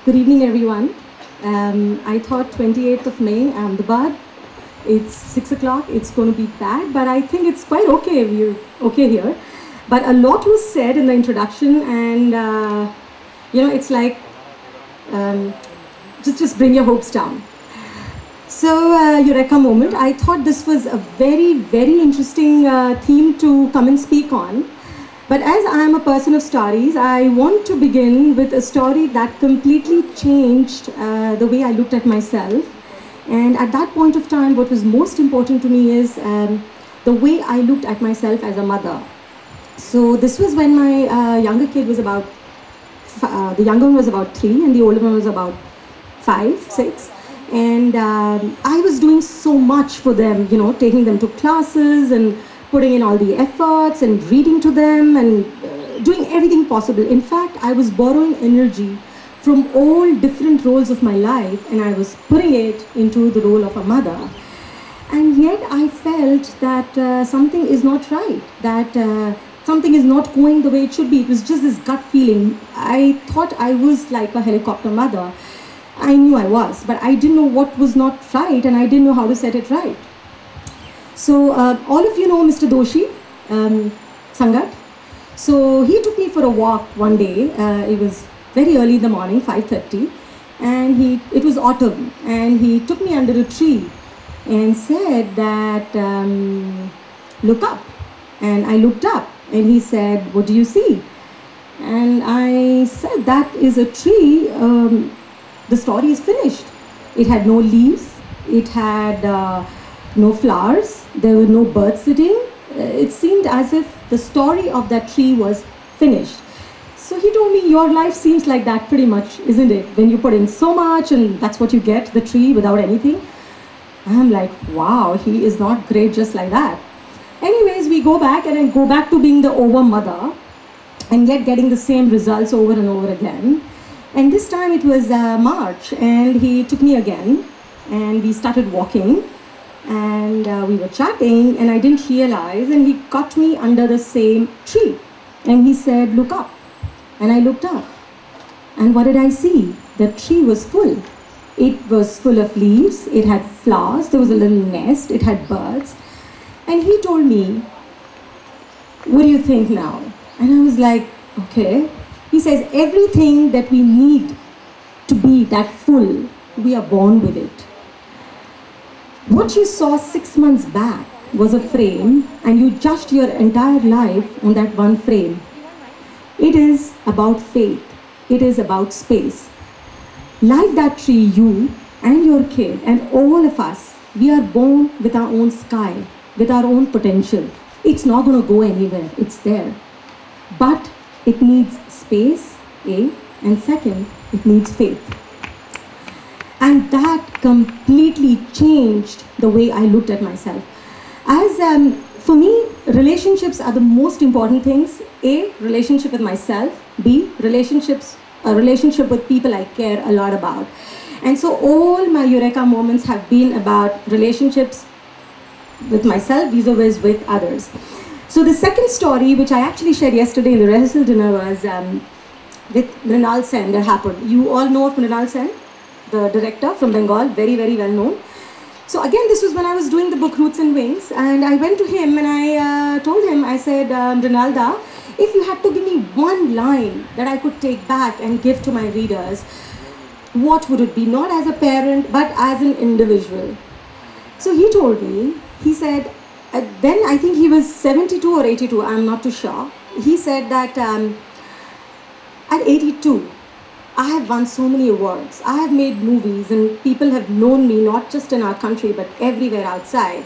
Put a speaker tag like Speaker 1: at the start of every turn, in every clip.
Speaker 1: Good evening, everyone. I thought 28th of May, Ahmedabad. It's 6 o'clock. It's going to be bad, but I think it's quite okay if you're okay here. But a lot was said in the introduction, and it's like just bring your hopes down. So, Eureka moment. I thought this was a very, very interesting theme to come and speak on. But as I am a person of stories, I want to begin with a story that completely changed the way I looked at myself. And at that point of time, what was most important to me is the way I looked at myself as a mother. So this was when my younger kid was about, the younger one was about 3 and the older one was about 5, 6. And I was doing so much for them, taking them to classes and putting in all the efforts and reading to them and doing everything possible. In fact, I was borrowing energy from all different roles of my life and I was putting it into the role of a mother. And yet I felt that something is not right, that something is not going the way it should be. It was just this gut feeling. I thought I was like a helicopter mother. I knew I was, but I didn't know what was not right and I didn't know how to set it right. So all of you know Mr. Doshi, Sangat. So he took me for a walk one day. It was very early in the morning, 5:30, and it was autumn, and he took me under a tree and said that look up. And I looked up, and he said, "What do you see?" And I said, "That is a tree. The story is finished. It had no leaves. It had no flowers. There were no birds sitting. It seemed as if the story of that tree was finished." So he told me, "Your life seems like that pretty much, isn't it? When you put in so much and that's what you get, the tree without anything." I'm like, wow, he is not great just like that. Anyways, we go back and I go back to being the over mother and yet getting the same results over and over again. And this time it was March and he took me again and we started walking. And we were chatting and I didn't realize and he caught me under the same tree and he said, "Look up." And I looked up and what did I see? The tree was full. It was full of leaves, it had flowers, there was a little nest, it had birds. And he told me, "What do you think now?" And I was like, okay. He says, everything that we need to be that full, we are born with it. What you saw 6 months back was a frame and you judged your entire life on that one frame. It is about faith. It is about space. Like that tree, you and your kid and all of us, we are born with our own sky, with our own potential. It's not going to go anywhere. It's there. But it needs space, A, and second, it needs faith. And that completely changed the way I looked at myself. As for me, relationships are the most important things. A, relationship with myself. B, a relationship with people I care a lot about. And so all my Eureka moments have been about relationships with myself vis-a-vis with others. So the second story, which I actually shared yesterday in the rehearsal dinner, was with Mrinal Sen that happened. You all know of Mrinal Sen, the director from Bengal, very, very well known. So again, this was when I was doing the book Roots and Wings, and I went to him and I told him, I said, "Mrinalda, if you had to give me one line that I could take back and give to my readers, what would it be? Not as a parent, but as an individual." So he told me, he said, then I think he was 72 or 82, I'm not too sure. He said that at 82, I have won so many awards. I have made movies and people have known me not just in our country but everywhere outside.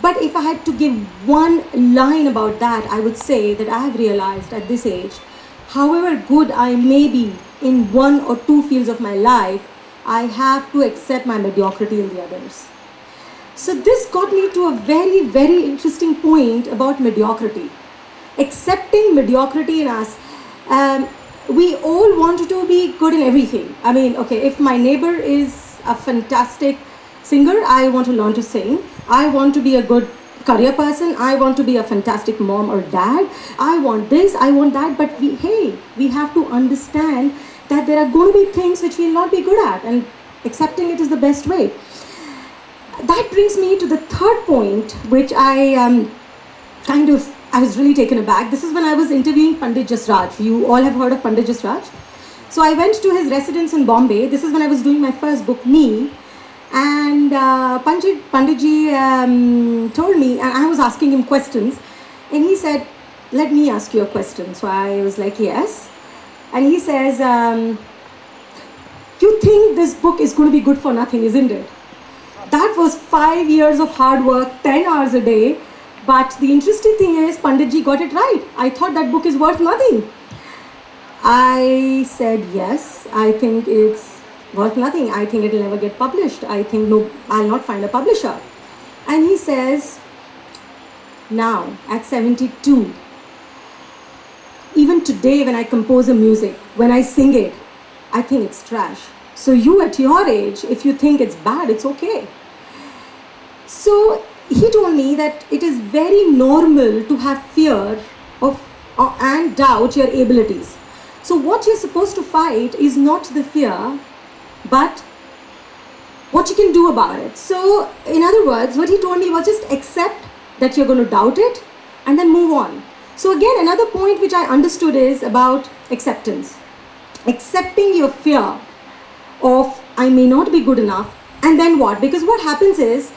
Speaker 1: But if I had to give one line about that, I would say that I have realized at this age, however good I may be in one or two fields of my life, I have to accept my mediocrity in the others. So this got me to a very, very interesting point about mediocrity. Accepting mediocrity in us. We all want to be good in everything. I mean, okay, if my neighbor is a fantastic singer, I want to learn to sing. I want to be a good career person. I want to be a fantastic mom or dad. I want this, I want that. But we have to understand that there are going to be things which we'll not be good at, and accepting it is the best way. That brings me to the third point, which I was really taken aback. This is when I was interviewing Pandit Jasraj. You all have heard of Pandit Jasraj. So I went to his residence in Bombay. This is when I was doing my first book, Me. And Panditji told me, and I was asking him questions. And he said, let me ask you a question. So I was like, yes. And he says, you think this book is going to be good for nothing, isn't it? That was 5 years of hard work, 10 hours a day. But the interesting thing is, Panditji got it right. I thought that book is worth nothing. I said, yes, I think it's worth nothing. I think it'll never get published. I think, no, I'll not find a publisher. And he says, now, at 72, even today when I compose a music, when I sing it, I think it's trash. So you at your age, if you think it's bad, it's okay. So he told me that it is very normal to have fear of and doubt your abilities. So what you're supposed to fight is not the fear, but what you can do about it. So in other words, what he told me was just accept that you're going to doubt it and then move on. So again, another point which I understood is about acceptance. Accepting your fear of I may not be good enough, and then what? Because what happens is,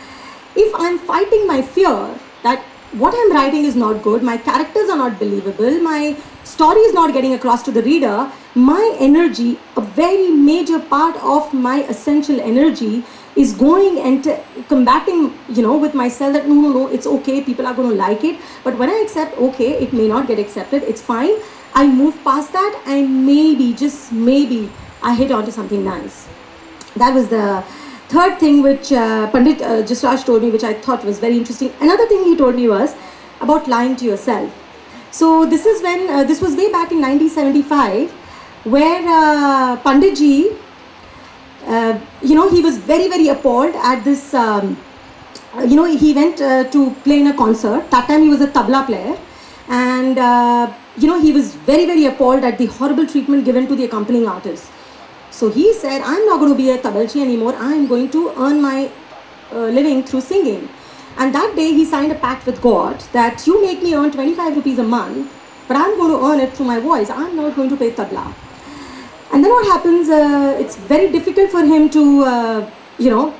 Speaker 1: if I'm fighting my fear that what I'm writing is not good, my characters are not believable, my story is not getting across to the reader, my energy, a very major part of my essential energy is going and combating, with myself that no, it's okay, people are going to like it. But when I accept, okay, it may not get accepted, it's fine, I move past that, and maybe, just maybe, I hit onto something nice. That was the third thing which Pandit Jasraj told me, which I thought was very interesting. Another thing he told me was about lying to yourself. So this is when, this was way back in 1975, where Panditji, he was very, very appalled at this, he went to play in a concert. That time he was a tabla player. And, he was very, very appalled at the horrible treatment given to the accompanying artists. So he said, I'm not going to be a tabalchi anymore. I'm going to earn my living through singing. And that day he signed a pact with God that you make me earn 25 rupees a month, but I'm going to earn it through my voice. I'm not going to pay tabla. And then what happens, it's very difficult for him to,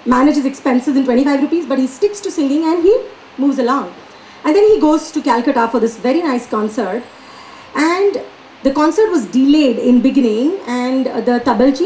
Speaker 1: manage his expenses in 25 rupees, but he sticks to singing and he moves along. And then he goes to Calcutta for this very nice concert. And the concert was delayed in beginning, and the tabalchi